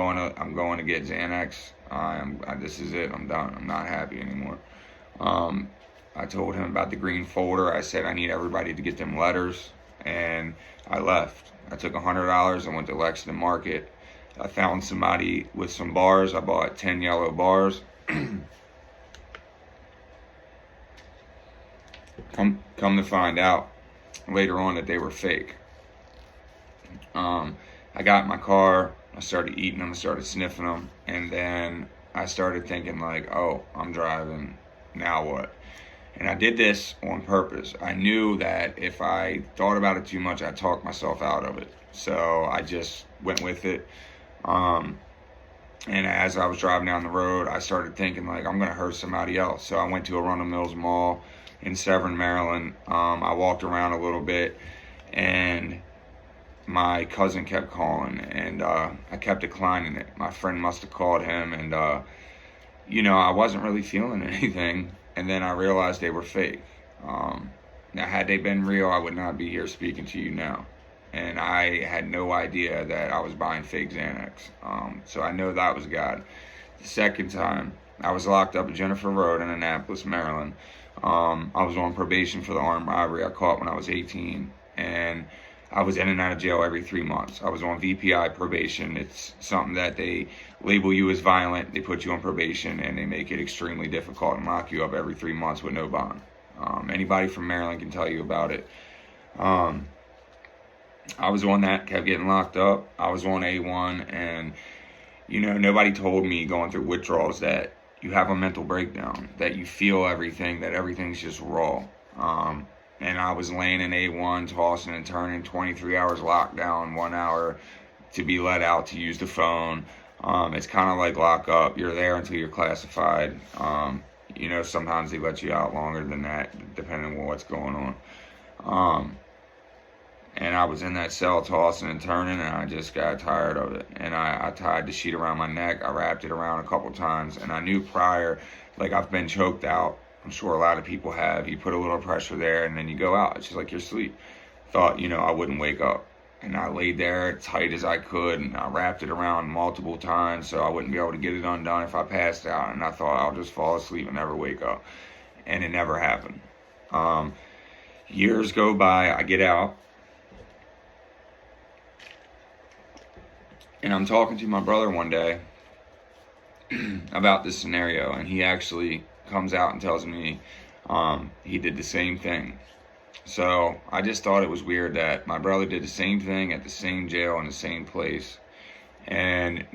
I'm going to get Xanax. This is it. I'm done. I'm not happy anymore. I told him about the green folder. I said I need everybody to get them letters, and I left. I took $100. I went to Lexington Market. I found somebody with some bars. I bought 10 yellow bars. Come to find out later on that they were fake. I got in my car. I started eating them. I started sniffing them, and then I started thinking like, oh, I'm driving. Now what? And I did this on purpose. I knew that if I thought about it too much, I'd talk myself out of it. So I just went with it. And as I was driving down the road, I started thinking like, I'm going to hurt somebody else. So I went to Arundel Mills Mall in Severn, Maryland. I walked around a little bit, and my cousin kept calling, and I kept declining it. My friend must have called him, and I wasn't really feeling anything. And then I realized they were fake. Now, had they been real, I would not be here speaking to you now. And I had no idea that I was buying fake Xanax. So I know that was God. The second time, I was locked up at Jennifer Road in Annapolis, Maryland. I was on probation for the armed robbery I caught when I was 18. And I was in and out of jail every 3 months. I was on VPI probation. It's something that they label you as violent, they put you on probation, and they make it extremely difficult and lock you up every 3 months with no bond. Anybody from Maryland can tell you about it. I was on that, kept getting locked up. I was on A1, and nobody told me going through withdrawals that you have a mental breakdown, that you feel everything, that everything's just raw. And I was laying in A1, tossing and turning, 23 hours locked down, 1 hour to be let out to use the phone. It's kind of like lock up. You're there until you're classified. Sometimes they let you out longer than that, depending on what's going on. And I was in that cell tossing and turning, and I just got tired of it. And I tied the sheet around my neck. I wrapped it around a couple times, and I knew prior, like I've been choked out. I'm sure a lot of people have. You put a little pressure there, and then you go out. It's just like your sleep. Thought, I wouldn't wake up. And I laid there tight as I could, and I wrapped it around multiple times so I wouldn't be able to get it undone if I passed out. And I thought I'll just fall asleep and never wake up. And it never happened. Years go by, I get out. And I'm talking to my brother one day about this scenario, and he actually comes out and tells me he did the same thing. So I just thought it was weird that my brother did the same thing at the same jail in the same place, and